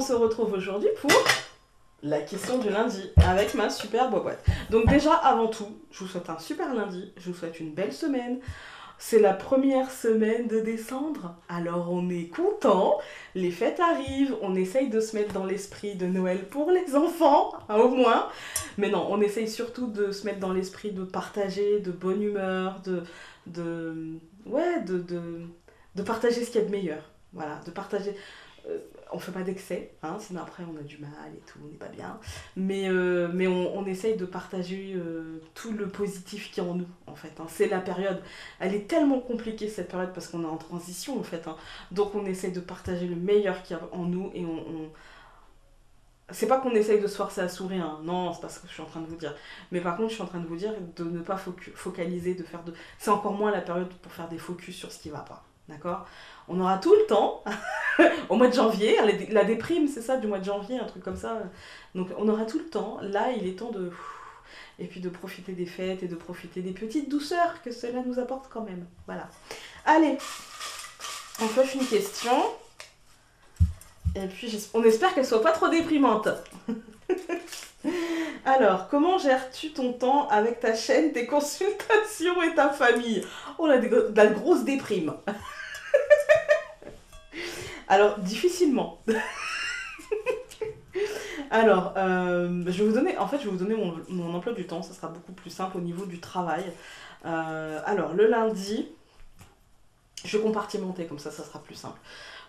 se retrouve aujourd'hui pour la question du lundi avec ma super boîte. Donc déjà, avant tout, je vous souhaite un super lundi, je vous souhaite une belle semaine. C'est la première semaine de décembre, alors on est content, les fêtes arrivent, on essaye de se mettre dans l'esprit de Noël pour les enfants, hein, au moins. Mais non, on essaye surtout de se mettre dans l'esprit de partager, de bonne humeur, de, ouais, de partager ce qu'il y a de meilleur. Voilà, de partager. On fait pas d'excès, hein, sinon après on a du mal et tout, on n'est pas bien. Mais on essaye de partager tout le positif qui est en nous, en fait. Hein. C'est la période, elle est tellement compliquée cette période parce qu'on est en transition, en fait. Hein. Donc on essaye de partager le meilleur qu'il y a en nous et c'est pas qu'on essaye de se forcer à sourire, hein. Non, c'est pas ce que je suis en train de vous dire. Mais par contre, je suis en train de vous dire de ne pas focaliser, de faire de. C'est encore moins la période pour faire des focus sur ce qui va pas. D'accord. On aura tout le temps, au mois de janvier, la déprime, c'est ça, du mois de janvier, un truc comme ça. Donc on aura tout le temps. Là, il est temps de. Et puis de profiter des fêtes et de profiter des petites douceurs que cela nous apporte quand même. Voilà. Allez, on coche une question. Et puis on espère qu'elle soit pas trop déprimante. Alors, comment gères-tu ton temps avec ta chaîne, tes consultations et ta famille? Oh, là, de la grosse déprime. Alors, difficilement. Alors, je vais vous donner, en fait, je vais vous donner mon emploi du temps, ça sera beaucoup plus simple au niveau du travail. Alors, le lundi, je vais compartimenter, comme ça sera plus simple.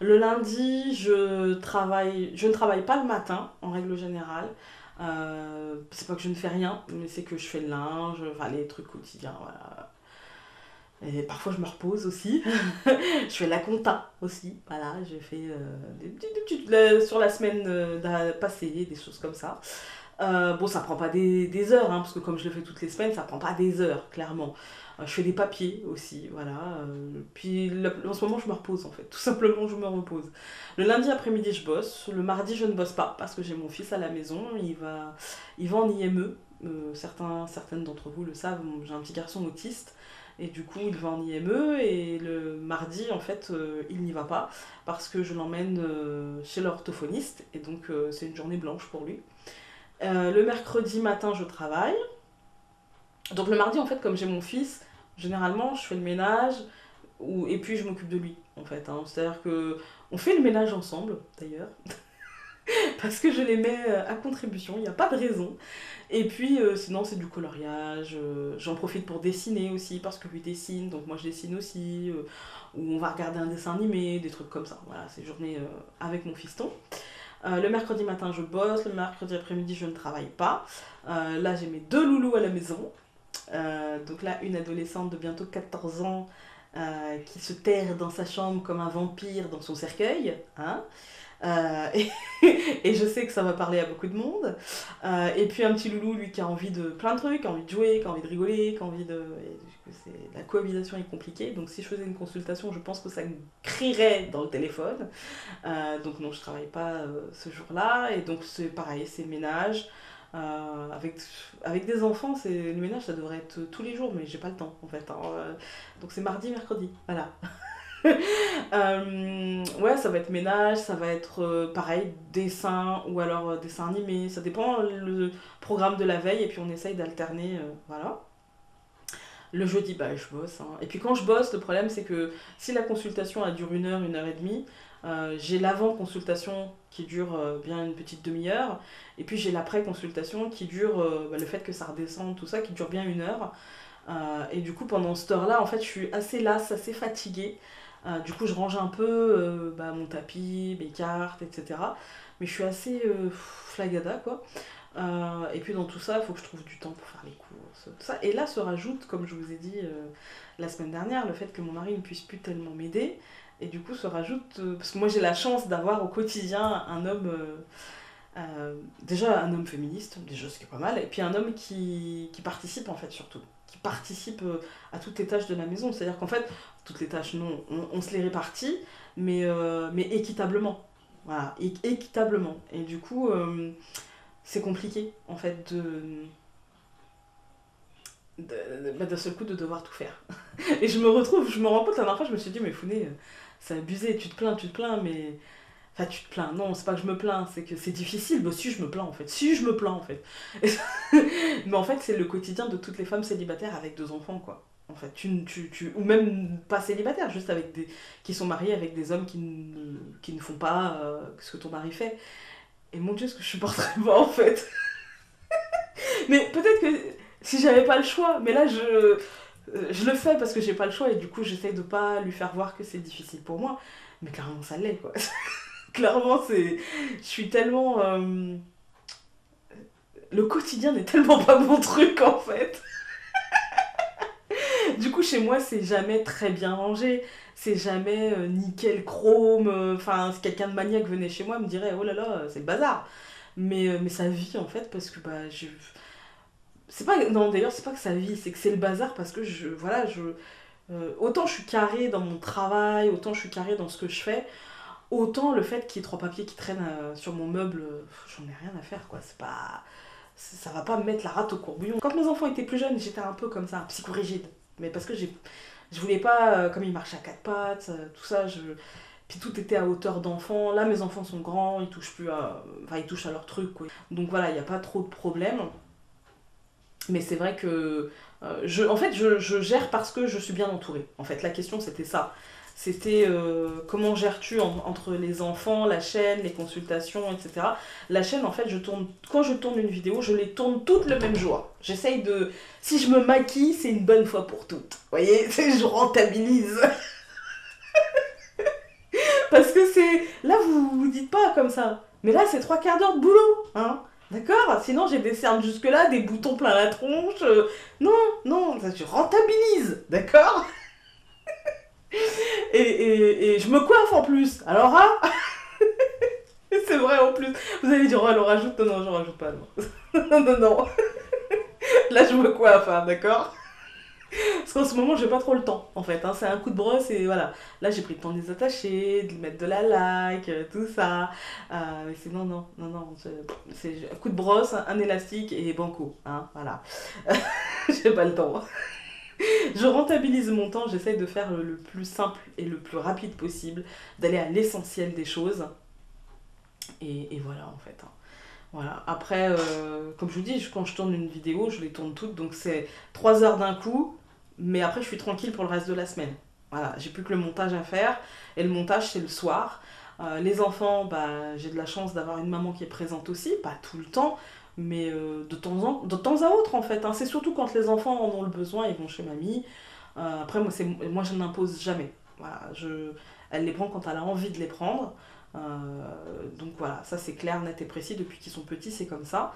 Le lundi, je ne travaille pas le matin, en règle générale. C'est pas que je ne fais rien, mais c'est que je fais le linge, enfin les trucs quotidiens, voilà. Et parfois je me repose aussi. Je fais la compta aussi, voilà. J'ai fait des petites sur la semaine passée, des choses comme ça. Bon, ça prend pas des heures, hein, parce que comme je le fais toutes les semaines, ça prend pas des heures, clairement. Je fais des papiers aussi, voilà. Puis en ce moment, je me repose en fait. Tout simplement, je me repose. Le lundi après-midi, je bosse. Le mardi, je ne bosse pas parce que j'ai mon fils à la maison. Il va en IME. Certaines d'entre vous le savent, j'ai un petit garçon autiste. Et du coup, il va en IME et le mardi, en fait, il n'y va pas parce que je l'emmène chez l'orthophoniste. Et donc, c'est une journée blanche pour lui. Le mercredi matin, je travaille. Donc le mardi, en fait, comme j'ai mon fils, généralement, je fais le ménage et puis je m'occupe de lui, en fait. Hein. C'est-à-dire que on fait le ménage ensemble, d'ailleurs, parce que je les mets à contribution, il n'y a pas de raison. Et puis sinon, c'est du coloriage. J'en profite pour dessiner aussi, parce que lui dessine, donc moi je dessine aussi. Ou on va regarder un dessin animé, des trucs comme ça. Voilà, c'est journée avec mon fiston. Le mercredi matin, je bosse. Le mercredi après-midi, je ne travaille pas. Là, j'ai mes 2 loulous à la maison. Donc là, une adolescente de bientôt 14 ans qui se terre dans sa chambre comme un vampire dans son cercueil. Hein. Et, et je sais que ça va parler à beaucoup de monde. Et puis un petit loulou, lui, qui a envie de plein de trucs, qui a envie de jouer, qui a envie de rigoler, qui a envie de... Et du coup, la cohabitation est compliquée. Donc si je faisais une consultation, je pense que ça crierait dans le téléphone. Donc non, je travaille pas ce jour-là. Et donc c'est pareil, c'est ménage. Avec des enfants, le ménage, ça devrait être tous les jours, mais j'ai pas le temps en fait. Hein. Donc c'est mardi, mercredi, voilà. Ouais, ça va être ménage, ça va être pareil, dessin ou alors dessin animé, ça dépend le programme de la veille et puis on essaye d'alterner, voilà. Le jeudi, bah, je bosse. Hein. Et puis quand je bosse, le problème c'est que si la consultation elle dure 1 heure, 1 heure et demie, j'ai l'avant-consultation qui dure bien une petite demi-heure, et puis j'ai l'après-consultation qui dure, le fait que ça redescende, tout ça, qui dure bien 1 heure. Et du coup, pendant cette heure-là, en fait, je suis assez lasse, assez fatiguée. Du coup, je range un peu mon tapis, mes cartes, etc. Mais je suis assez flagada, quoi. Et puis dans tout ça, il faut que je trouve du temps pour faire les courses, tout ça. Et là se rajoute, comme je vous ai dit la semaine dernière, le fait que mon mari ne puisse plus tellement m'aider. Et du coup se rajoute, parce que moi j'ai la chance d'avoir au quotidien un homme, déjà un homme féministe, déjà ce qui est pas mal, et puis un homme qui participe en fait surtout. Qui participe à toutes les tâches de la maison. C'est-à-dire qu'en fait, toutes les tâches, non, on se les répartit, mais équitablement. Voilà, équitablement. Et du coup... c'est compliqué en fait d'un seul coup de devoir tout faire. Et je me rends compte la dernière fois, je me suis dit, mais Founé, c'est abusé, tu te plains, mais Enfin, tu te plains. Non, c'est pas que je me plains, c'est que c'est difficile. Bah, si, je me plains en fait. Si, je me plains en fait. Mais en fait, c'est le quotidien de toutes les femmes célibataires avec 2 enfants, quoi. En fait, ou même pas célibataires, juste avec qui sont mariées avec des hommes qui ne font pas ce que ton mari fait. Et mon Dieu, ce que je supporterais pas en fait. Mais peut-être que si j'avais pas le choix, mais là je le fais parce que j'ai pas le choix et du coup j'essaie de pas lui faire voir que c'est difficile pour moi. Mais clairement ça l'est quoi. Clairement c'est. Je suis tellement. Le quotidien n'est tellement pas mon truc en fait. Du coup chez moi c'est jamais très bien rangé. C'est jamais nickel chrome. Enfin, si quelqu'un de maniaque venait chez moi, me dirait oh là là, c'est le bazar. Mais ça vit en fait parce que bah, c'est pas. Non, d'ailleurs, c'est pas que ça vit, c'est que c'est le bazar parce que je. Voilà, autant je suis carrée dans mon travail, autant je suis carrée dans ce que je fais, autant le fait qu'il y ait 3 papiers qui traînent sur mon meuble, j'en ai rien à faire quoi. C'est pas. Ça va pas me mettre la rate au courbouillon. Quand mes enfants étaient plus jeunes, j'étais un peu comme ça, psychorigide. Mais parce que je voulais pas, comme ils marchaient à 4 pattes, tout ça, puis tout était à hauteur d'enfant. Là, mes enfants sont grands, ils touchent plus à. Enfin, ils touchent à leur truc, quoi. Donc voilà, il n'y a pas trop de problèmes. Mais c'est vrai que en fait, je gère parce que je suis bien entourée. En fait, la question c'était ça. C'était comment gères-tu entre les enfants, la chaîne, les consultations, etc. La chaîne, en fait, quand je tourne une vidéo, je les tourne toutes le même jour. J'essaye de. Si je me maquille, c'est une bonne fois pour toutes. Vous voyez, je rentabilise. Parce que c'est. Là, vous dites pas comme ça. Mais là, c'est 3 quarts d'heure de boulot. Hein. D'accord. Sinon, j'ai des cernes jusque-là, des boutons plein la tronche. Non, non, ça, je rentabilise. D'accord. Et je me coiffe en plus. Alors, ah, c'est vrai en plus. Vous allez dire, oh, elle en rajoute. Non, non, j'en rajoute pas. Non, non, non, non. Là, je me coiffe, hein, d'accord. Parce qu'en ce moment, j'ai pas trop le temps, en fait. Hein. C'est un coup de brosse et voilà. Là, j'ai pris le temps de les attacher, de mettre de la laque, tout ça. Mais c'est non, non, non, non. C'est un coup de brosse, un élastique et banco. Hein, voilà. J'ai pas le temps. Je rentabilise mon temps, j'essaye de faire le plus simple et le plus rapide possible, d'aller à l'essentiel des choses. Et voilà, en fait. Hein. Voilà. Après, comme je vous dis, quand je tourne une vidéo, je les tourne toutes, donc c'est 3 heures d'un coup, mais après je suis tranquille pour le reste de la semaine. Voilà, j'ai plus que le montage à faire, et le montage c'est le soir. Les enfants, bah, j'ai de la chance d'avoir une maman qui est présente aussi, pas tout le temps, mais de temps à autre en fait. Hein. C'est surtout quand les enfants en ont le besoin, ils vont chez mamie. Après, moi je n'impose jamais. Voilà, elle les prend quand elle a envie de les prendre. Donc voilà, ça c'est clair, net et précis, depuis qu'ils sont petits c'est comme ça.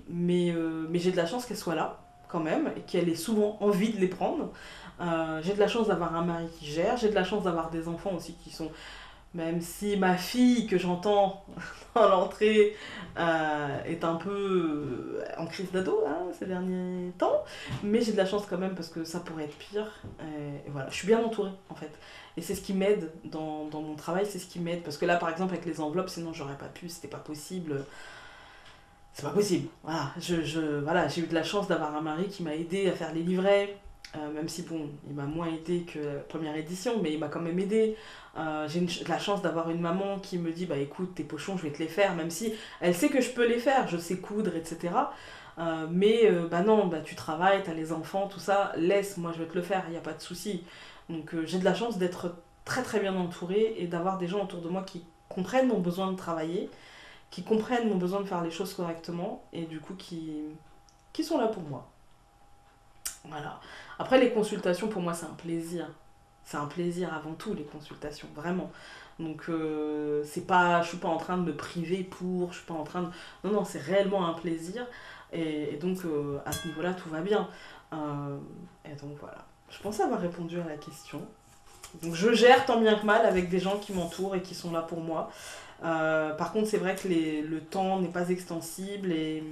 Mais j'ai de la chance qu'elle soit là quand même, et qu'elle ait souvent envie de les prendre. J'ai de la chance d'avoir un mari qui gère, j'ai de la chance d'avoir des enfants aussi qui sont... Même si ma fille que j'entends dans l'entrée est un peu en crise d'ado hein, ces derniers temps, mais j'ai de la chance quand même parce que ça pourrait être pire. Et voilà, je suis bien entourée en fait. Et c'est ce qui m'aide dans mon travail, c'est ce qui m'aide. Parce que là, par exemple, avec les enveloppes, sinon j'aurais pas pu, c'était pas possible. C'est pas possible. Voilà, voilà, j'ai eu de la chance d'avoir un mari qui m'a aidé à faire les livrets. Même si bon, il m'a moins aidé que la première édition, mais il m'a quand même aidé. J'ai de la chance d'avoir une maman qui me dit bah écoute tes pochons je vais te les faire, même si elle sait que je peux les faire, je sais coudre etc. Bah non, bah tu travailles, t'as les enfants, tout ça, laisse, moi je vais te le faire, il n'y a pas de souci. Donc j'ai de la chance d'être très très bien entourée et d'avoir des gens autour de moi qui comprennent mon besoin de travailler, qui comprennent mon besoin de faire les choses correctement et du coup qui sont là pour moi. Voilà. Après, les consultations, pour moi, c'est un plaisir. C'est un plaisir avant tout, les consultations, vraiment. Donc, c'est pas, je suis pas en train de me priver pour, je suis pas en train de... Non, non, c'est réellement un plaisir. Et donc, à ce niveau-là, tout va bien. Et donc, voilà. Je pensais avoir répondu à la question. Donc, je gère tant bien que mal avec des gens qui m'entourent et qui sont là pour moi. Par contre, c'est vrai que le temps n'est pas extensible et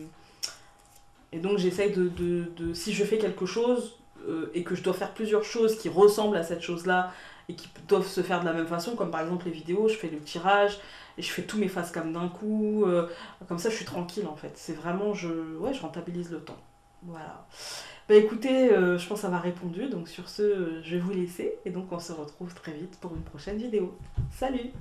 donc j'essaye si je fais quelque chose et que je dois faire plusieurs choses qui ressemblent à cette chose-là et qui doivent se faire de la même façon, comme par exemple les vidéos, je fais le tirage et je fais tous mes facecam d'un coup, comme ça je suis tranquille en fait. C'est vraiment, je rentabilise le temps. Voilà. Bah écoutez, je pense avoir répondu, donc sur ce, je vais vous laisser et donc on se retrouve très vite pour une prochaine vidéo. Salut!